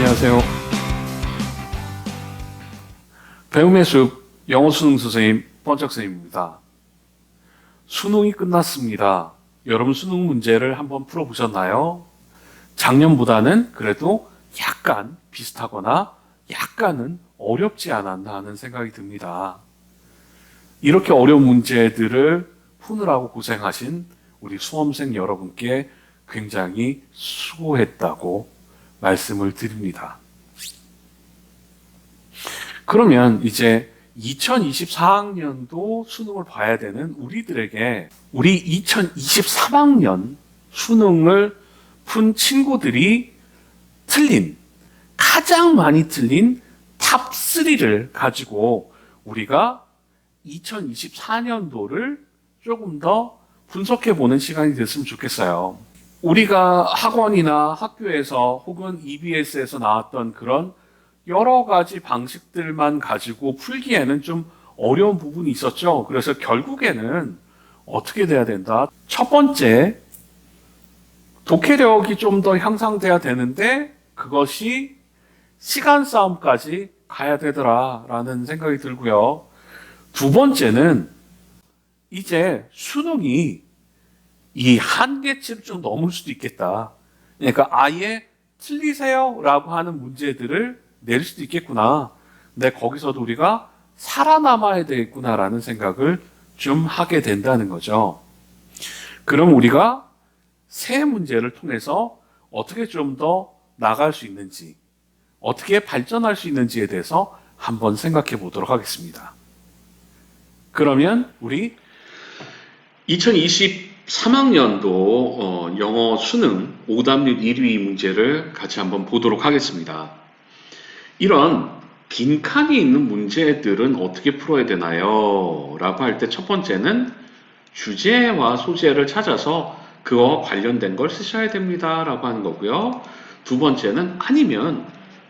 안녕하세요. 배움의 숲 영어 수능 선생님 번쩍 선생님입니다. 수능이 끝났습니다. 여러분 수능 문제를 한번 풀어보셨나요? 작년보다는 그래도 약간 비슷하거나 약간은 어렵지 않았나 하는 생각이 듭니다. 이렇게 어려운 문제들을 푸느라고 고생하신 우리 수험생 여러분께 굉장히 수고했다고 말씀을 드립니다. 그러면 이제 2024학년도 수능을 봐야 되는 우리들에게 우리 2023학년 수능을 푼 친구들이 가장 많이 틀린 탑3를 가지고 우리가 2024년도를 조금 더 분석해보는 시간이 됐으면 좋겠어요. 우리가 학원이나 학교에서 혹은 EBS에서 나왔던 그런 여러 가지 방식들만 가지고 풀기에는 좀 어려운 부분이 있었죠. 그래서 결국에는 어떻게 돼야 된다? 첫 번째, 독해력이 좀 더 향상돼야 되는데 그것이 시간 싸움까지 가야 되더라라는 생각이 들고요. 두 번째는 이제 수능이 이 한계치를 좀 넘을 수도 있겠다. 그러니까 아예 틀리세요라고 하는 문제들을 낼 수도 있겠구나. 근데 거기서도 우리가 살아남아야 되겠구나라는 생각을 좀 하게 된다는 거죠. 그럼 우리가 세 문제를 통해서 어떻게 좀 더 나갈 수 있는지, 어떻게 발전할 수 있는지에 대해서 한번 생각해 보도록 하겠습니다. 그러면 우리 2023학년도 영어 수능 오답률 1위 문제를 같이 한번 보도록 하겠습니다. 이런 빈칸이 있는 문제들은 어떻게 풀어야 되나요? 라고 할 때 첫 번째는 주제와 소재를 찾아서 그와 관련된 걸 쓰셔야 됩니다. 라고 하는 거고요. 두 번째는 아니면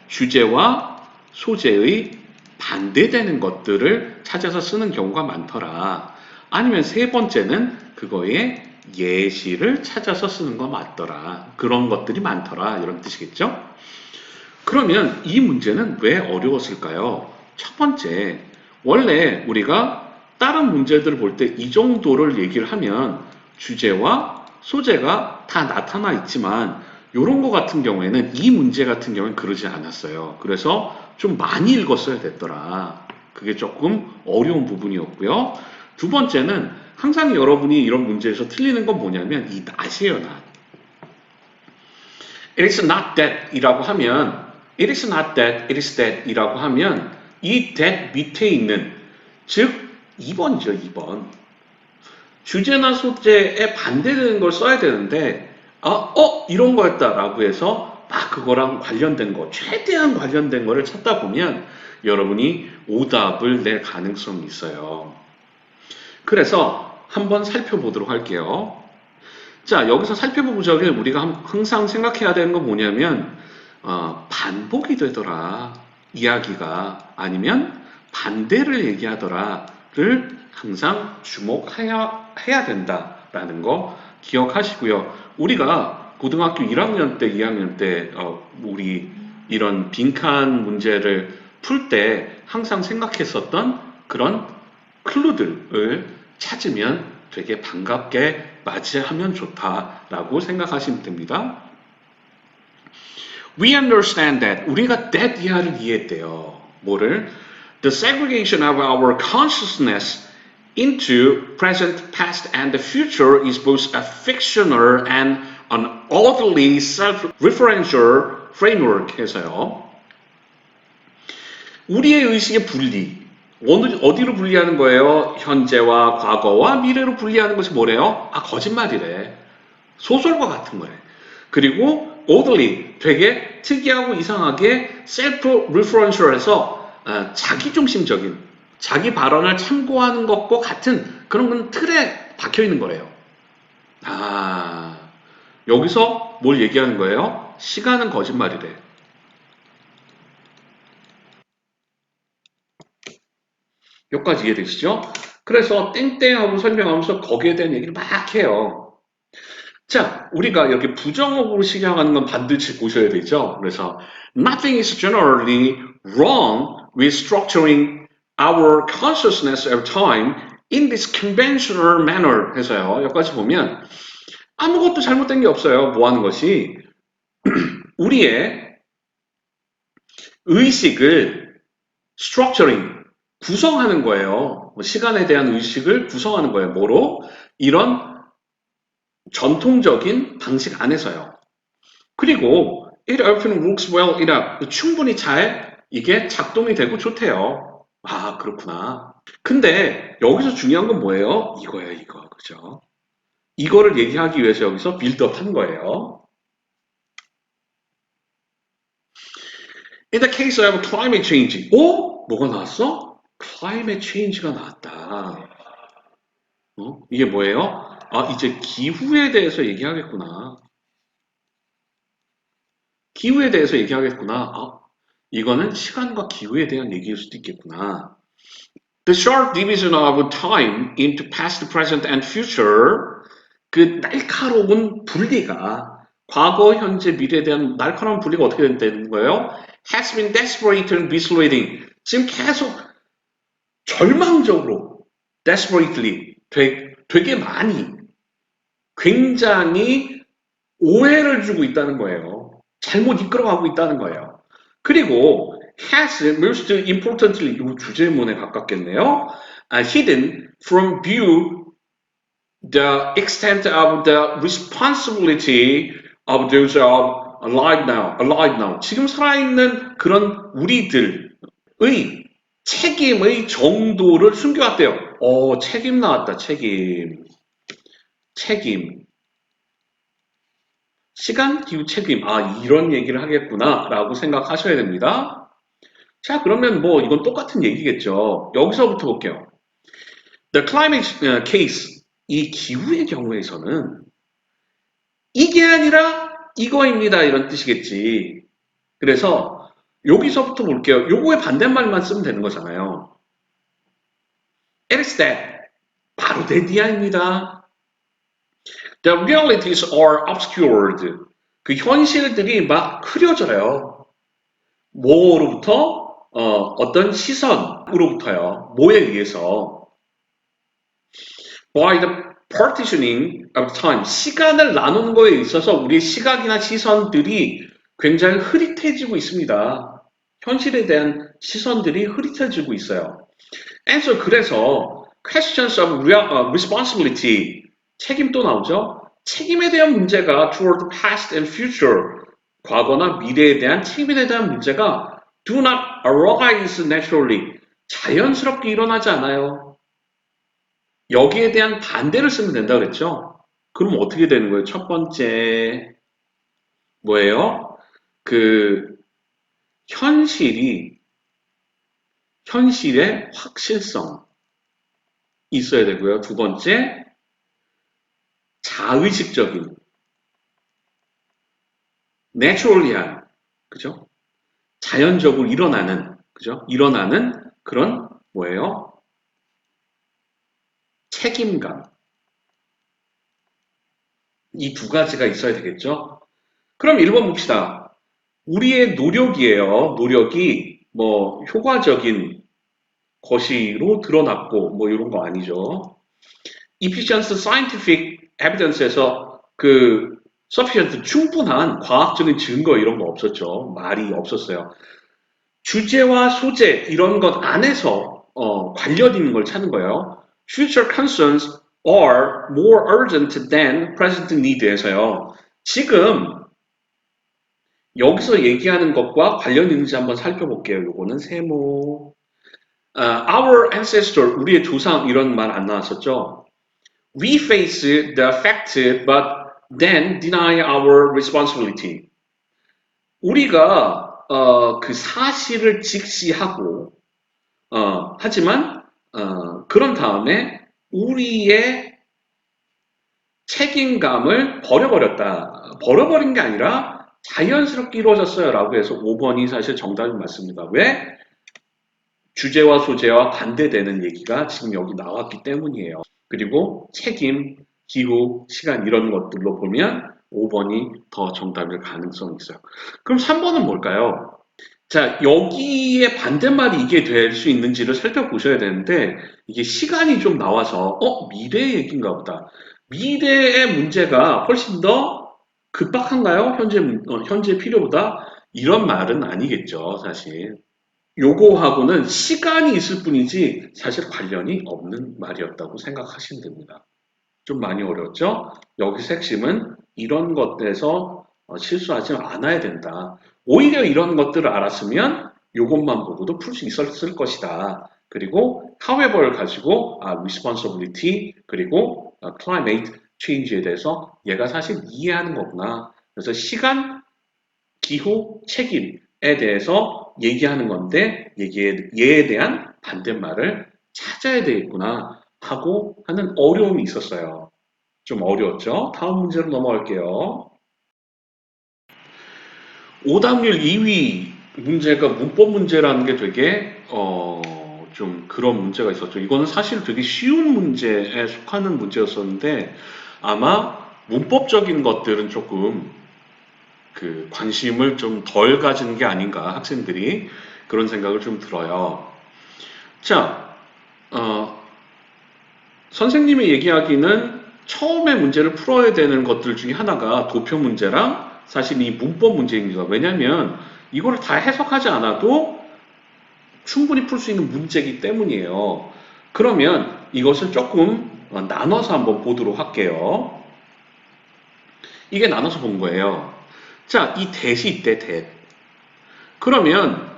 주제와 소재의 반대되는 것들을 찾아서 쓰는 경우가 많더라. 아니면 세 번째는 그거의 예시를 찾아서 쓰는 거 맞더라. 그런 것들이 많더라. 이런 뜻이겠죠? 그러면 이 문제는 왜 어려웠을까요? 첫 번째, 원래 우리가 다른 문제들을 볼 때 이 정도를 얘기를 하면 주제와 소재가 다 나타나 있지만 이런 거 같은 경우에는 이 문제 같은 경우는 그러지 않았어요. 그래서 좀 많이 읽었어야 됐더라. 그게 조금 어려운 부분이었고요. 두 번째는 항상 여러분이 이런 문제에서 틀리는 건 뭐냐면 이 not이에요, not. It is not that 이라고 하면 it is not that, it is that 이라고 하면 이 that 밑에 있는 즉 2번이죠, 2번. 주제나 소재에 반대되는 걸 써야 되는데 이런 거였다라고 해서 막 그거랑 관련된 거, 최대한 관련된 거를 찾다 보면 여러분이 오답을 낼 가능성이 있어요. 그래서 한번 살펴보도록 할게요. 자, 여기서 살펴보고 저기 우리가 항상 생각해야 되는 건 뭐냐면 반복이 되더라 이야기가 아니면 반대를 얘기하더라를 항상 주목해야 된다라는 거 기억하시고요. 우리가 고등학교 1학년 때, 2학년 때 우리 이런 빈칸 문제를 풀 때 항상 생각했었던 그런 클루들을 찾으면 되게 반갑게 맞이하면 좋다라고 생각하시면 됩니다. We understand that. 우리가 that 이하를 이해했대요. 뭐를? The segregation of our consciousness into present, past, and the future is both a fictional and an orderly self-referential framework 해서요. 우리의 의식의 분리. 어디로 분리하는 거예요? 현재와 과거와 미래로 분리하는 것이 뭐래요? 거짓말이래. 소설과 같은 거래. 그리고 orderly, 되게 특이하고 이상하게 self-referential해서 자기중심적인, 자기 발언을 참고하는 것과 같은 그런 건 틀에 박혀있는 거래요. 여기서 뭘 얘기하는 거예요? 시간은 거짓말이래. 여기까지 이해되시죠? 그래서 땡땡하고 설명하면서 거기에 대한 얘기를 막 해요. 자, 우리가 이렇게 부정어구로 시작하는 건 반드시 보셔야 되죠. 그래서 nothing is generally wrong with structuring our consciousness of time in this conventional manner 해서요. 여기까지 보면 아무것도 잘못된 게 없어요. 뭐 하는 것이 우리의 의식을 structuring 구성하는 거예요. 시간에 대한 의식을 구성하는 거예요. 뭐로? 이런 전통적인 방식 안에서요. 그리고 it often works well enough. 충분히 잘 이게 작동이 되고 좋대요. 아, 그렇구나. 근데 여기서 중요한 건 뭐예요? 이거예요, 이거. 그죠? 이거를 얘기하기 위해서 여기서 빌드업 한 거예요. In the case of climate change. 오? 뭐가 나왔어? climate change가 나왔다. 이게 뭐예요? 아, 이제 기후에 대해서 얘기하겠구나. 기후에 대해서 얘기하겠구나. 아, 이거는 시간과 기후에 대한 얘기일 수도 있겠구나. The sharp division of time into past, present, and future. 그 날카로운 분리가 과거, 현재, 미래에 대한 날카로운 분리가 어떻게 된다는 거예요? Has been desperate and misleading. 지금 계속 절망적으로 desperately 되게 많이 굉장히 오해를 주고 있다는 거예요. 잘못 이끌어가고 있다는 거예요. 그리고 has most importantly 이 주제문에 가깝겠네요. hidden from view the extent of the responsibility of those alive now. 지금 살아있는 그런 우리들의 책임의 정도를 숨겨왔대요. 책임 나왔다, 책임. 책임. 시간, 기후, 책임. 아, 이런 얘기를 하겠구나, 라고 생각하셔야 됩니다. 자, 그러면 뭐, 이건 똑같은 얘기겠죠. 여기서부터 볼게요. The climate case. 이 기후의 경우에서는 이게 아니라 이거입니다. 이런 뜻이겠지. 그래서 여기서부터 볼게요. 요거의 반대말만 쓰면 되는 거잖아요. It is that. 바로 데디아입니다. The realities are obscured. 그 현실들이 막 흐려져요. 뭐로부터? 어떤 시선으로부터요. 뭐에 의해서? By the partitioning of time. 시간을 나누는 거에 있어서 우리의 시각이나 시선들이 굉장히 흐릿해지고 있습니다. 현실에 대한 시선들이 흐릿해지고 있어요. And so 그래서 questions of responsibility. 책임 또 나오죠? 책임에 대한 문제가 toward past and future. 과거나 미래에 대한 책임에 대한 문제가 do not arise naturally. 자연스럽게 일어나지 않아요. 여기에 대한 반대를 쓰면 된다 그랬죠? 그럼 어떻게 되는 거예요? 첫 번째, 뭐예요? 그, 현실의 확실성 있어야 되고요. 두 번째, 자의식적인, 내추럴리한, 그죠? 자연적으로 일어나는, 그죠? 일어나는 그런, 뭐예요? 책임감. 이 두 가지가 있어야 되겠죠? 그럼 1번 봅시다. 우리의 노력이에요. 노력이 뭐 효과적인 것이로 드러났고 뭐 이런 거 아니죠. Efficient scientific evidence에서 그 sufficient 충분한 과학적인 증거 이런 거 없었죠. 말이 없었어요. 주제와 소재 이런 것 안에서 관련 있는 걸 찾는 거예요. Future concerns are more urgent than present need에서요. 지금 여기서 얘기하는 것과 관련 있는지 한번 살펴볼게요. 요거는 세모. Our ancestor, 우리의 조상 이런 말 안 나왔었죠? We face the fact, but then deny our responsibility. 우리가 그 사실을 직시하고 하지만 그런 다음에 우리의 책임감을 버려버렸다. 버려버린 게 아니라 자연스럽게 이루어졌어요. 라고 해서 5번이 사실 정답이 맞습니다. 왜? 주제와 소재와 반대되는 얘기가 지금 여기 나왔기 때문이에요. 그리고 책임, 기후, 시간 이런 것들로 보면 5번이 더 정답일 가능성이 있어요. 그럼 3번은 뭘까요? 자, 여기에 반대말이 이게 될 수 있는지를 살펴보셔야 되는데, 이게 시간이 좀 나와서, 미래 얘기인가 보다. 미래의 문제가 훨씬 더 급박한가요? 현재 필요보다? 이런 말은 아니겠죠, 사실. 요거하고는 시간이 있을 뿐이지, 사실 관련이 없는 말이었다고 생각하시면 됩니다. 좀 많이 어려웠죠? 여기서 핵심은 이런 것들에서 실수하지 않아야 된다. 오히려 이런 것들을 알았으면 이것만 보고도 풀 수 있었을 것이다. 그리고 however를 가지고 responsibility 그리고 climate change에 대해서 얘가 사실 이해하는 거구나. 그래서 시간, 기후, 책임에 대해서 얘기하는 건데 얘에 대한 반대말을 찾아야 되겠구나 하고 하는 어려움이 있었어요. 좀 어려웠죠? 다음 문제로 넘어갈게요. 오답률 2위 문제가 문법 문제라는 게 되게 좀 그런 문제가 있었죠. 이거는 사실 되게 쉬운 문제에 속하는 문제였었는데 아마 문법적인 것들은 조금 그 관심을 좀 덜 가지는 게 아닌가 학생들이 그런 생각을 좀 들어요. 자, 어, 선생님이 얘기하기는 처음에 문제를 풀어야 되는 것들 중에 하나가 도표 문제랑 사실 이 문법 문제입니다. 왜냐하면 이거를 다 해석하지 않아도 충분히 풀 수 있는 문제이기 때문이에요. 그러면 이것을 조금 나눠서 한번 보도록 할게요. 이게 나눠서 본 거예요. 자, 이 that이 있대, that. 그러면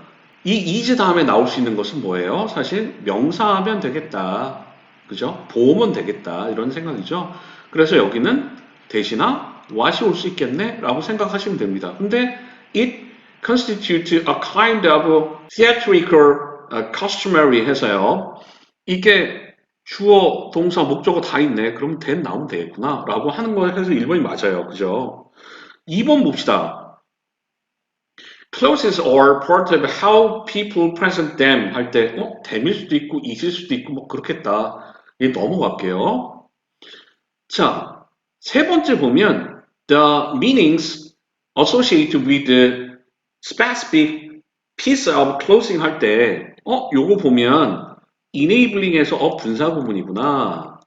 이 is 다음에 나올 수 있는 것은 뭐예요? 사실 명사하면 되겠다. 그죠? 보면 되겠다. 이런 생각이죠. 그래서 여기는 대신나 what이 올 수 있겠네? 라고 생각하시면 됩니다. 근데 it constitutes a kind of theatrical customary 해서요. 이게 주어, 동사, 목적어 다 있네. 그럼 then 나오면 되겠구나. 라고 하는 거에 해서 1번이 맞아요. 그죠? 2번 봅시다. Clothes are part of how people present them 할 때, them일 수도 있고, is일 수도 있고, 뭐, 그렇겠다. 예, 넘어갈게요. 자, 세 번째 보면, the meanings associated with the specific piece of clothing 할 때, 요거 보면, enabling에서 분사 구문이구나.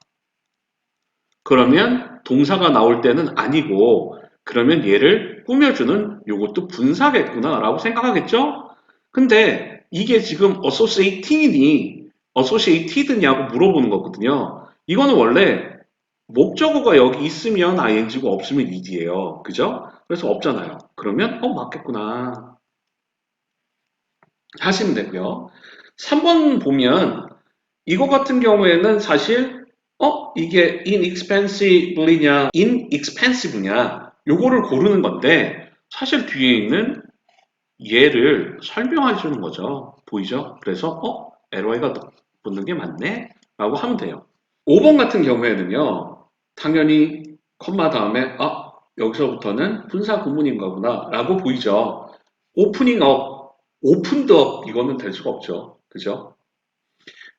그러면 동사가 나올 때는 아니고 그러면 얘를 꾸며주는 요것도 분사겠구나 라고 생각하겠죠? 근데 이게 지금 associated냐고 물어보는 거거든요. 이거는 원래 목적어가 여기 있으면 ing고 없으면 ed예요. 그죠? 그래서 없잖아요. 그러면 맞겠구나 하시면 되고요. 3번 보면 이거 같은 경우에는 사실 이게 inexpensive냐 요거를 고르는 건데 사실 뒤에 있는 얘를 설명해 주는 거죠. 보이죠? 그래서 LY가 붙는 게 맞네? 라고 하면 돼요. 5번 같은 경우에는요. 당연히 컴마 다음에 여기서부터는 분사 구문인 거구나 라고 보이죠. 오프닝 업, 오픈드 업 이거는 될 수가 없죠. 그죠?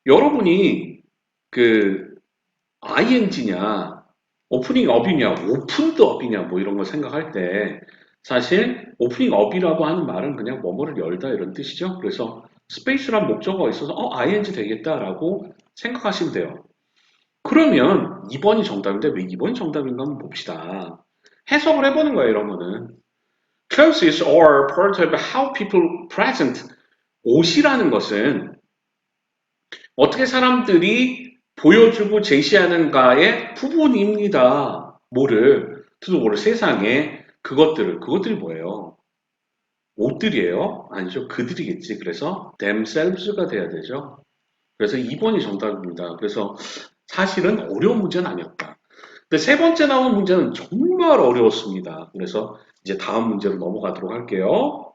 여러분이 그 ing냐, 오프닝 업이냐, 오픈드 업이냐, 뭐 이런 걸 생각할 때, 사실 오프닝 업이라고 하는 말은 그냥 뭐뭐를 열다 이런 뜻이죠. 그래서 스페이스란 목적어가 있어서 ing 되겠다라고 생각하시면 돼요. 그러면 2번이 정답인데 왜 2번이 정답인가 한번 봅시다. 해석을 해보는 거예요, 이런 거는. Clothes are part of how people present. 옷이라는 것은 어떻게 사람들이 보여주고 제시하는가의 부분입니다. 뭐를? to the world, 세상에 그것들이 뭐예요? 옷들이에요? 아니죠. 그들이겠지. 그래서 themselves가 돼야 되죠. 그래서 2번이 정답입니다. 그래서 사실은 어려운 문제는 아니었다. 근데 세 번째 나온 문제는 정말 어려웠습니다. 그래서 이제 다음 문제로 넘어가도록 할게요.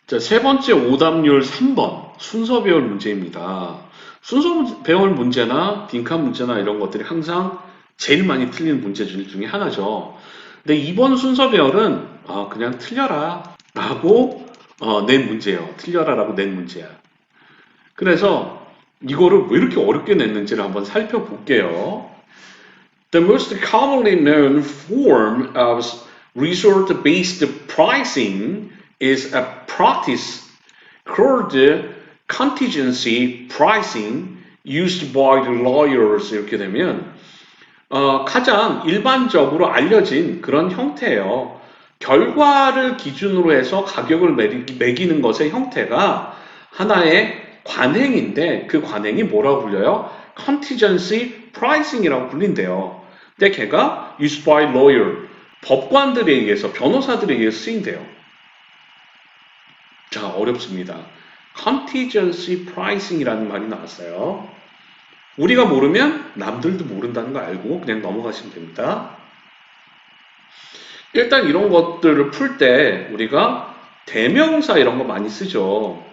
자, 세 번째 오답률 3번 순서 배열 문제입니다. 순서 배열 문제나 빈칸 문제나 이런 것들이 항상 제일 많이 틀리는 문제들 중에 하나죠. 근데 이번 순서 배열은 그냥 틀려라 라고 낸 문제예요. 틀려라 라고 낸 문제야. 그래서 이거를 왜 이렇게 어렵게 냈는지를 한번 살펴볼게요. The most commonly known form of result-based pricing is a practice called contingency pricing used by the lawyers. 이렇게 되면 가장 일반적으로 알려진 그런 형태예요. 결과를 기준으로 해서 가격을 매기는 것의 형태가 하나의 관행인데 그 관행이 뭐라고 불려요? Contingency pricing이라고 불린대요. 근데 걔가 used by lawyer, 법관들에 의해서, 변호사들에 의해서 쓰인대요. 자, 어렵습니다. Contingency pricing이라는 말이 나왔어요. 우리가 모르면 남들도 모른다는 거 알고 그냥 넘어가시면 됩니다. 일단 이런 것들을 풀 때 우리가 대명사 이런 거 많이 쓰죠.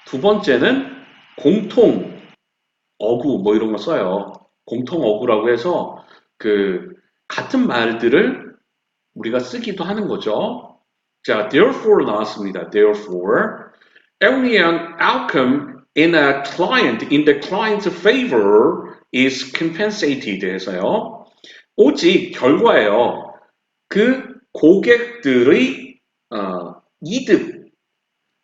두 번째는 공통 어구 뭐 이런 거 써요. 공통 어구라고 해서 그 같은 말들을 우리가 쓰기도 하는 거죠. 자, therefore 나왔습니다. therefore only an outcome in the client's favor is compensated 해서요. 오직 결과예요. 그 고객들의 이득,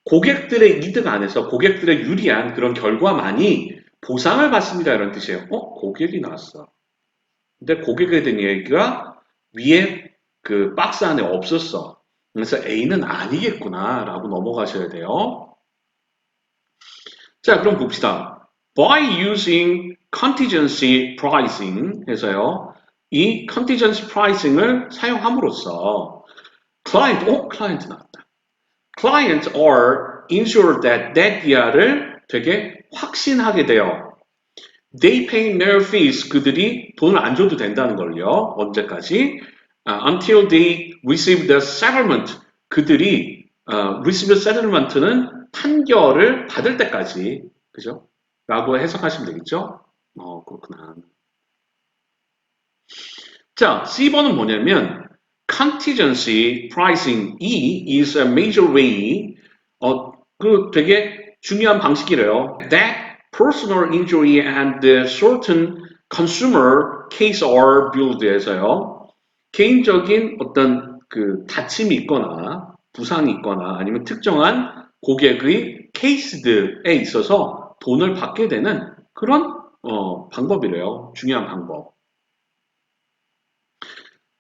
고객들의 이득 안에서 고객들의 유리한 그런 결과만이 보상을 받습니다. 이런 뜻이에요. 고객이 나왔어. 근데 고객에 대한 얘기가 위에 그 박스 안에 없었어. 그래서 A는 아니겠구나 라고 넘어가셔야 돼요. 자, 그럼 봅시다. By using contingency pricing 해서요. 이 contingency pricing을 사용함으로써 client 나왔다. Clients are ensured that that year를 되게 확신하게 돼요. They pay no fees. 그들이 돈을 안 줘도 된다는 걸요. 언제까지? Until they receive the settlement. 그들이 receive the settlement는 판결을 받을 때까지, 그죠? 라고 해석하시면 되겠죠? 그렇구나. 자, C번은 뭐냐면 contingency pricing is a major way. 그 되게 중요한 방식이래요. That personal injury and certain consumer case are built 해서요. 개인적인 어떤 그 다침이 있거나 부상이 있거나 아니면 특정한 고객의 케이스들에 있어서 돈을 받게 되는 그런 방법이래요. 중요한 방법.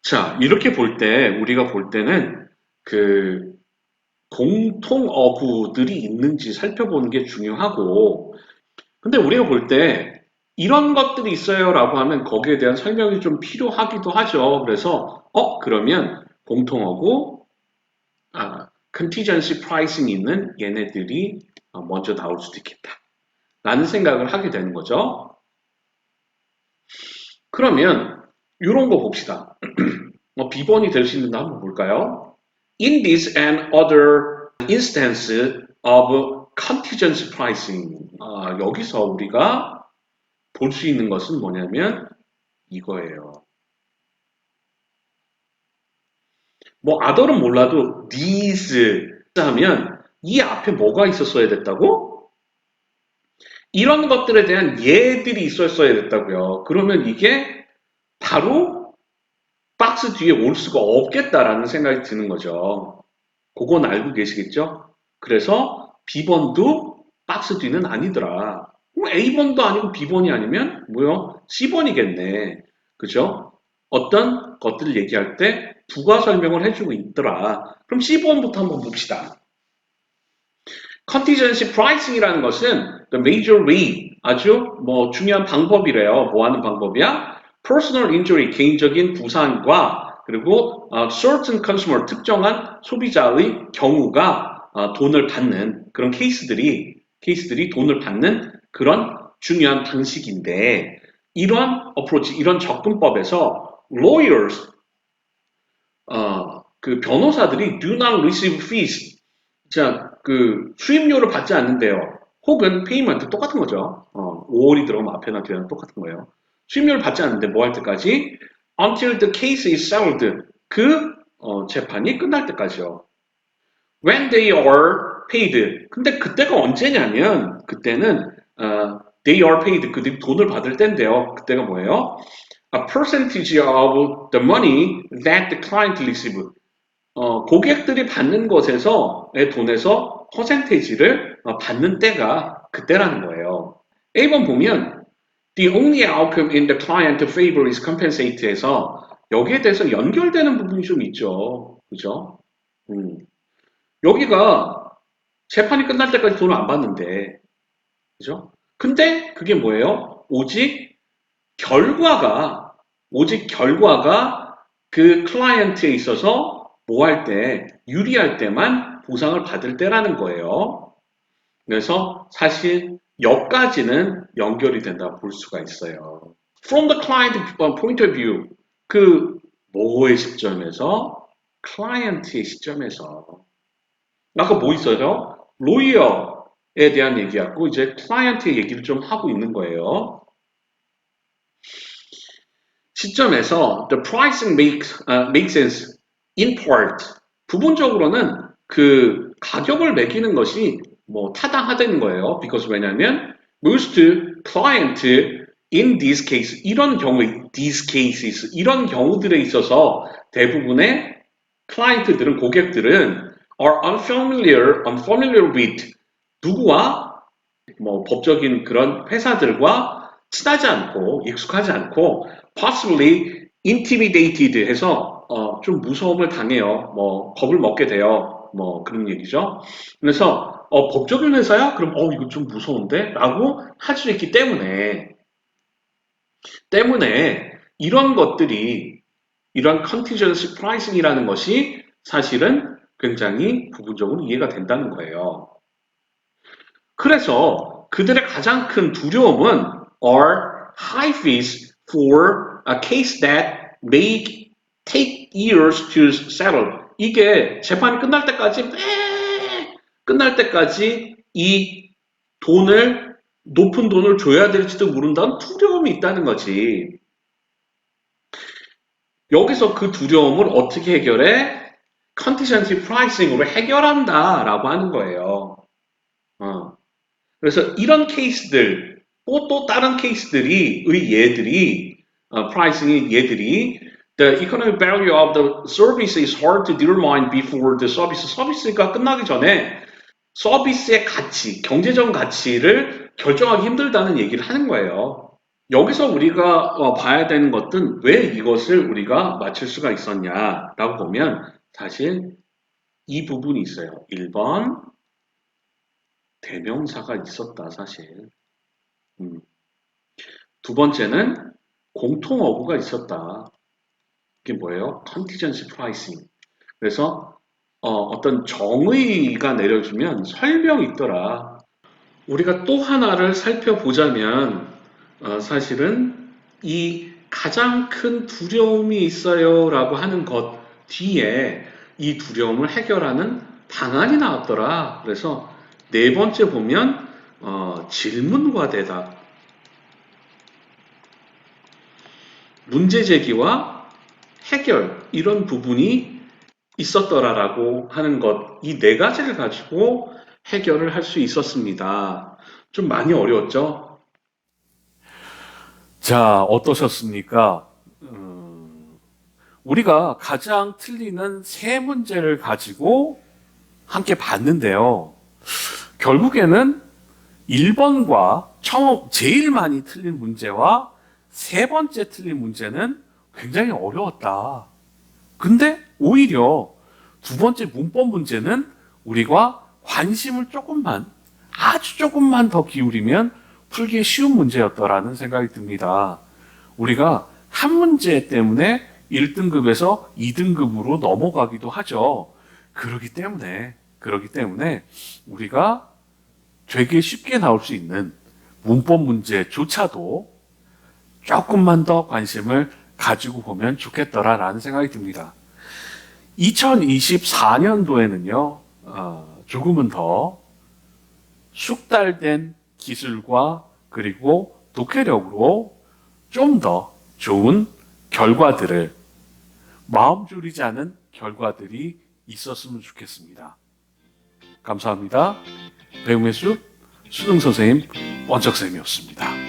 자, 이렇게 우리가 볼 때는 그 공통 어구들이 있는지 살펴보는 게 중요하고, 근데 우리가 볼 때 이런 것들이 있어요라고 하면 거기에 대한 설명이 좀 필요하기도 하죠. 그래서 그러면 공통 어구, contingency pricing 있는 얘네들이 먼저 나올 수도 있겠다. 라는 생각을 하게 되는 거죠. 그러면 이런 거 봅시다. 비번이 될 수 있는데 한번 볼까요? In this and other instance of contingency pricing, 여기서 우리가 볼 수 있는 것은 뭐냐면 이거예요. 뭐 other는 몰라도 these 하면 이 앞에 뭐가 있었어야 됐다고? 이런 것들에 대한 예들이 있었어야 됐다고요. 그러면 이게 바로 박스 뒤에 올 수가 없겠다라는 생각이 드는 거죠. 그건 알고 계시겠죠? 그래서 B번도 박스 뒤는 아니더라. A번도 아니고 B번이 아니면 뭐요? C번이겠네. 그죠? 어떤 것들을 얘기할 때 부가 설명을 해주고 있더라. 그럼 C번부터 한번 봅시다. Contingency pricing이라는 것은 the major way, 아주 뭐 중요한 방법이래요. 뭐 하는 방법이야? Personal injury, 개인적인 부상과 그리고 certain consumer, 특정한 소비자의 경우가 돈을 받는 그런 케이스들이 돈을 받는 그런 중요한 방식인데 이런 어프로치, 이런 접근법에서 lawyers, 그 변호사들이 do not receive fees, 자, 그 수임료를 받지 않는데요. 혹은 페이먼트 똑같은 거죠. 5월이 들어가면 앞에나 뒤에나 똑같은 거예요. 수임료를 받지 않는데 뭐 할 때까지? Until the case is settled. 그 재판이 끝날 때까지요. When they are paid. 근데 그때가 언제냐면 그때는 they are paid. 그들이 돈을 받을 때인데요. 그때가 뭐예요? A percentage of the money that the client receive. 고객들이 받는 것에서의 돈에서 퍼센테이지를 받는 때가 그때라는 거예요. A번 보면 the only outcome in the client favor is compensate에서 여기에 대해서 연결되는 부분이 좀 있죠. 그죠? 여기가 재판이 끝날 때까지 돈을 안 받는데, 그죠? 근데 그게 뭐예요? 오직 결과가 그 클라이언트에 있어서 뭐 할 때, 유리할 때만 보상을 받을 때라는 거예요. 그래서 사실 여기까지는 연결이 된다고 볼 수가 있어요. From the client point of view, 그 뭐의 시점에서? 클라이언트의 시점에서. 아까 뭐 있어요? 로이어에 대한 얘기하고 이제 클라이언트의 얘기를 좀 하고 있는 거예요. 시점에서 the pricing makes sense in part. 부분적으로는 그 가격을 매기는 것이 뭐 타당하다는 거예요. because 왜냐하면 most client in these cases 이런 경우들에 있어서 대부분의 클라이언트들은 고객들은 are unfamiliar with 누구와 뭐 법적인 그런 회사들과 친하지 않고 익숙하지 않고 possibly intimidated 해서 좀 무서움을 당해요. 뭐 겁을 먹게 돼요. 뭐 그런 얘기죠. 그래서 법적인 회사야? 그럼 이거 좀 무서운데? 라고 할 수 있기 때문에 이런 것들이 이런 contingency pricing이라는 것이 사실은 굉장히 부분적으로 이해가 된다는 거예요. 그래서 그들의 가장 큰 두려움은 are high fees for a case that may take years to settle. 이게 재판이 끝날 때까지 이 높은 돈을 줘야 될지도 모른다는 두려움이 있다는 거지. 여기서 그 두려움을 어떻게 해결해? contingency pricing으로 해결한다라고 하는 거예요. 그래서 이런 케이스들, 또 다른 케이스들이, pricing의 예들이, the economic value of the service is hard to determine before the 서비스가 끝나기 전에 서비스의 가치, 경제적 가치를 결정하기 힘들다는 얘기를 하는 거예요. 여기서 우리가 봐야 되는 것은 왜 이것을 우리가 맞출 수가 있었냐라고 보면 사실 이 부분이 있어요. 1번 대명사가 있었다 사실. 두 번째는 공통어구가 있었다. 이게 뭐예요? contingency pricing. 그래서 어떤 정의가 내려주면 설명이 있더라. 우리가 또 하나를 살펴보자면 사실은 이 가장 큰 두려움이 있어요 라고 하는 것 뒤에 이 두려움을 해결하는 방안이 나왔더라. 그래서 네 번째 보면 질문과 대답, 문제 제기와 해결 이런 부분이 있었더라라고 하는 것, 이 네 가지를 가지고 해결을 할 수 있었습니다. 좀 많이 어려웠죠? 자, 어떠셨습니까? 우리가 가장 틀리는 세 문제를 가지고 함께 봤는데요. 결국에는 1번과 제일 많이 틀린 문제와 세 번째 틀린 문제는 굉장히 어려웠다. 근데 오히려 두 번째 문법 문제는 우리가 관심을 아주 조금만 더 기울이면 풀기 쉬운 문제였더라는 생각이 듭니다. 우리가 한 문제 때문에 1등급에서 2등급으로 넘어가기도 하죠. 그렇기 때문에 우리가 되게 쉽게 나올 수 있는 문법 문제조차도 조금만 더 관심을 가지고 보면 좋겠더라라는 생각이 듭니다. 2024년도에는요, 조금은 더 숙달된 기술과 그리고 독해력으로 좀 더 좋은 결과들을, 마음 졸이지 않은 결과들이 있었으면 좋겠습니다. 감사합니다. 배움의 숲 수능 선생님 원석쌤이었습니다.